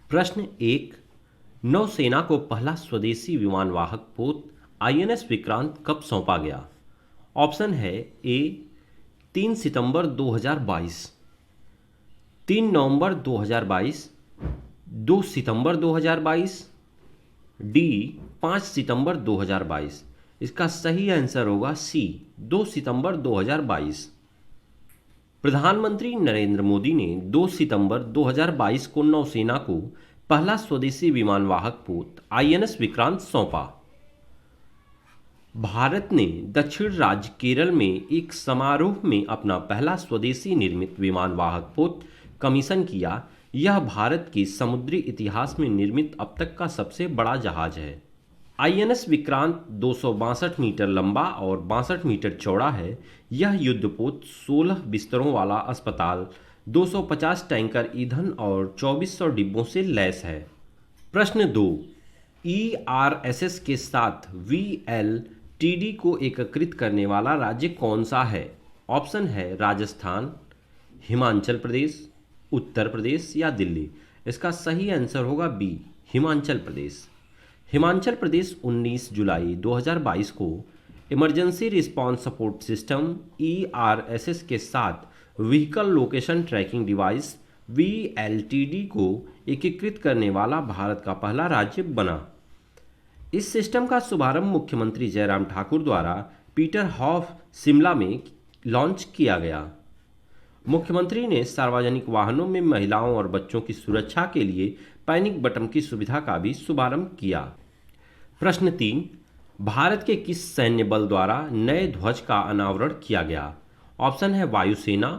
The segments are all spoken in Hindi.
प्रश्न एक। नौसेना को पहला स्वदेशी विमानवाहक पोत आईएनएस विक्रांत कब सौंपा गया? ऑप्शन है ए 3 सितंबर 2022, 3 नवंबर 2022, 2 सितंबर 2022, डी 5 सितंबर 2022। इसका सही आंसर होगा सी 2 सितंबर 2022। प्रधानमंत्री नरेंद्र मोदी ने 2 सितंबर 2022 को नौसेना को पहला स्वदेशी विमानवाहक पोत आईएनएस विक्रांत सौंपा। भारत ने दक्षिण राज्य केरल में एक समारोह में अपना पहला स्वदेशी निर्मित विमानवाहक पोत कमीशन किया। यह भारत के समुद्री इतिहास में निर्मित अब तक का सबसे बड़ा जहाज है। आईएनएस विक्रांत 262 मीटर लंबा और 62 मीटर चौड़ा है। यह युद्धपोत 16 बिस्तरों वाला अस्पताल, 250 टैंकर ईंधन और 2400 डिब्बों से लैस है। प्रश्न 2। ईआरएसएस के साथ वीएलटीडी को एकीकृत करने वाला राज्य कौन सा है? ऑप्शन है राजस्थान, हिमाचल प्रदेश, उत्तर प्रदेश या दिल्ली। इसका सही आंसर होगा बी हिमाचल प्रदेश। हिमाचल प्रदेश 19 जुलाई 2022 को emergency response support system ERSS के साथ vehicle location tracking device VLTD को एकीकृत करने वाला भारत का पहला राज्य बना। इस सिस्टम का शुभारंभ मुख्यमंत्री जयराम ठाकुर द्वारा पीटर हॉफ शिमला में लॉन्च किया गया। मुख्यमंत्री ने सार्वजनिक वाहनों में महिलाओं और बच्चों की सुरक्षा के लिए पैनिक बटन की सुविधा का भी शुभारंभ किया। प्रश्न 3। भारत के किस सैन्य बल द्वारा नए ध्वज का अनावरण किया गया? ऑप्शन है वायुसेना,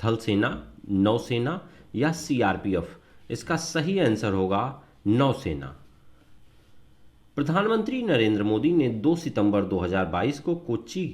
थल सेना, नौसेना या सीआरपीएफ। इसका सही आंसर होगा नौसेना। प्रधानमंत्री नरेंद्र मोदी ने 2 सितंबर 2022 को कोच्चि,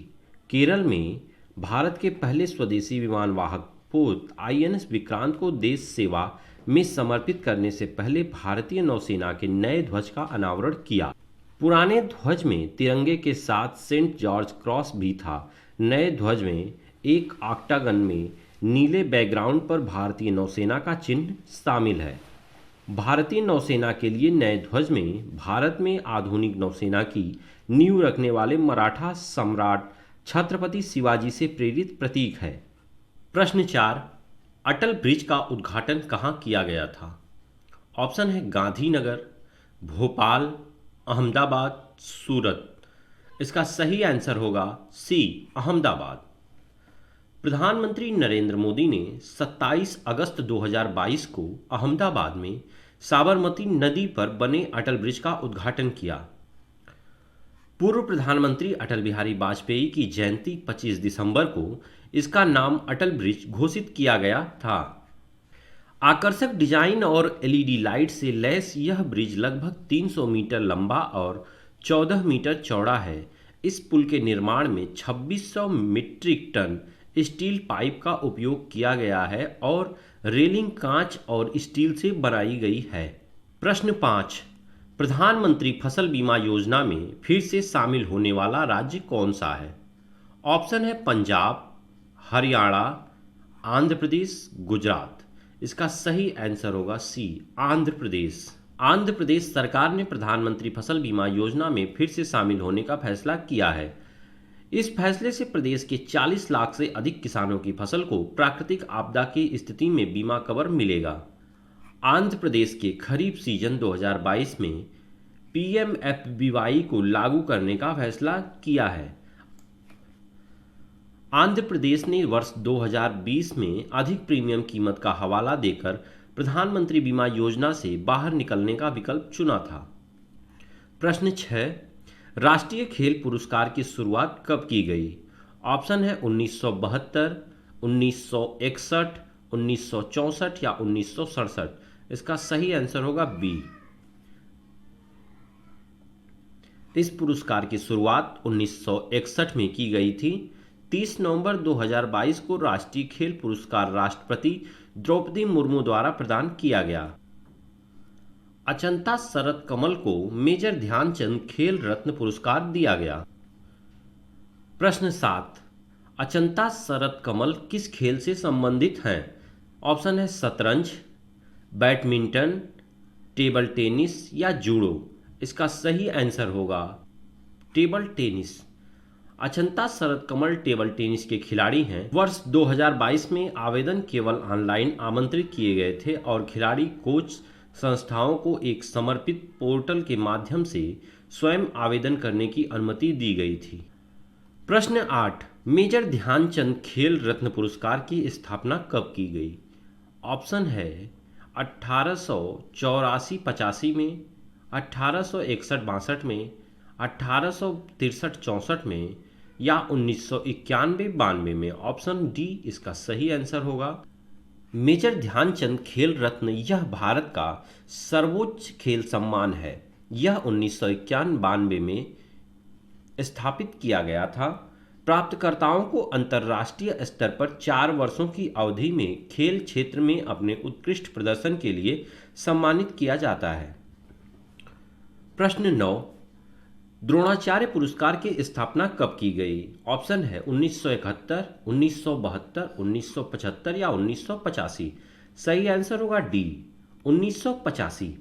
केरल में भारत के पहले स्वदेशी विमानवाहक पोत आईएनएस विक्रांत को देश सेवा में समर्पित करने से पहले भारतीय नौसेना के नए ध्वज का अनावरण किया। पुराने ध्वज में तिरंगे के साथ सेंट जॉर्ज क्रॉस भी था। नए ध्वज में एक ऑक्टागन में नीले बैकग्राउंड पर भारतीय नौसेना का चिन्ह शामिल है। भारतीय नौसेना के लिए नए ध्वज में भारत में आधुनिक नौसेना की नींव रखने वाले मराठा सम्राट छत्रपति शिवाजी से प्रेरित प्रतीक है। प्रश्न 4। अटल ब्रिज का उद्घाटन कहाँ किया गया था? ऑप्शन है गांधीनगर, भोपाल, अहमदाबाद, सूरत। इसका सही आंसर होगा सी अहमदाबाद। प्रधानमंत्री नरेंद्र मोदी ने 27 अगस्त 2022 को अहमदाबाद में साबरमती नदी पर बने अटल ब्रिज का उद्घाटन किया। पूर्व प्रधानमंत्री अटल बिहारी वाजपेयी की जयंती 25 दिसंबर को इसका नाम अटल ब्रिज घोषित किया गया था। आकर्षक डिजाइन और एलईडी लाइट से लैस यह ब्रिज लगभग 300 मीटर लंबा और 14 मीटर चौड़ा है। इस पुल के निर्माण में 2600 मीट्रिक टन स्टील पाइप का उपयोग किया गया है और रेलिंग कांच और स्टील से बनाई गई है। प्रश्न 5। प्रधानमंत्री फसल बीमा योजना में फिर से शामिल होने वाला राज्य कौन सा है? ऑप्शन है पंजाब, हरियाणा, आंध्र प्रदेश, गुजरात। इसका सही आंसर होगा सी आंध्र प्रदेश। आंध्र प्रदेश सरकार ने प्रधानमंत्री फसल बीमा योजना में फिर से शामिल होने का फैसला किया है। इस फैसले से प्रदेश के 40 लाख से अधिक किसानों की फसल को प्राकृतिक आपदा की स्थिति में बीमा कवर मिलेगा। आंध्र प्रदेश के खरीफ सीजन 2022 में पीएमएफबीवाई को लागू करने का फैसला किया है। आंध्र प्रदेश ने वर्ष 2020 में अधिक प्रीमियम कीमत का हवाला देकर प्रधानमंत्री बीमा योजना से बाहर निकलने का विकल्प चुना था। प्रश्न 6। राष्ट्रीय खेल पुरस्कार की शुरुआत कब की गई? ऑप्शन है 1972, 1961, 1964 या 1967। इसका सही आंसर होगा बी। इस पुरस्कार की शुरुआत 1961 में की गई थी। 30 नवंबर 2022 को राष्ट्रीय खेल पुरस्कार राष्ट्रपति द्रौपदी मुर्मू द्वारा प्रदान किया गया। अचंता शरद कमल को मेजर ध्यानचंद खेल रत्न पुरस्कार दिया गया। प्रश्न 7। अचंता शरद कमल किस खेल से संबंधित हैं? ऑप्शन है शतरंज, बैडमिंटन, टेबल टेनिस या जूडो? इसका सही आंसर होगा टेबल टेनिस। अचंता शरद कमल टेबल टेनिस के खिलाड़ी हैं। वर्ष 2022 में आवेदन केवल ऑनलाइन आमंत्रित किए गए थे और खिलाड़ी कोच संस्थाओं को एक समर्पित पोर्टल के माध्यम से स्वयं आवेदन करने की अनुमति दी गई थी। प्रश्न 8, मेजर ध्यानचंद खेल रत्न पुरस्कार की स्थापना कब की गई? ऑप्शन है 1884-85 में, 1861-62 में, 1863-64 में या 1991-92 में। ऑप्शन डी इसका सही आंसर होगा। मेजर ध्यानचंद खेल रत्न यह भारत का सर्वोच्च खेल सम्मान है। यह 1991-92 में स्थापित किया गया था। प्राप्तकर्ताओं को अंतर्राष्ट्रीय स्तर पर 4 वर्षों की अवधि में खेल क्षेत्र में अपने उत्कृष्ट प्रदर्शन के लिए सम्मानित किया जाता है। प्रश्न 9, द्रोणाचार्य पुरस्कार की स्थापना कब की गई? ऑप्शन है 1971, 1972, 1975 या 1985। सही आंसर होगा डी 1985।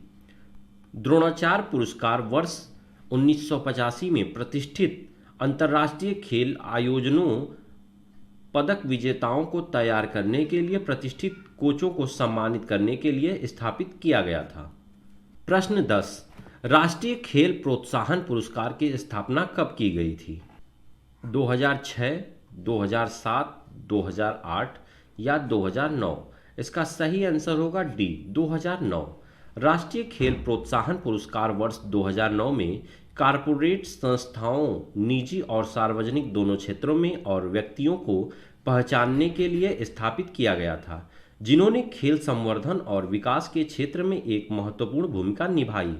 द्रोणाचार्य पुरस्कार वर्ष 1985 में प्रतिष्ठित अंतर्राष्ट्रीय खेल आयोजनों पदक विजेताओं को तैयार करने के लिए प्रतिष्ठित कोचों को सम्मानित करने के लिए स्थापित किया गया था। प्रश्न 10, राष्ट्रीय खेल प्रोत्साहन पुरस्कार की स्थापना कब की गई थी? 2006, 2007, 2008 या 2009? इसका सही आंसर होगा डी 2009। राष्ट्रीय खेल प्रोत्साहन पुरस्कार वर्ष 2009 में कारपोरेट संस्थाओं, निजी और सार्वजनिक दोनों क्षेत्रों में और व्यक्तियों को पहचानने के लिए स्थापित किया गया था जिन्होंने खेल संवर्धन और विकास के क्षेत्र में एक महत्वपूर्ण भूमिका निभाई।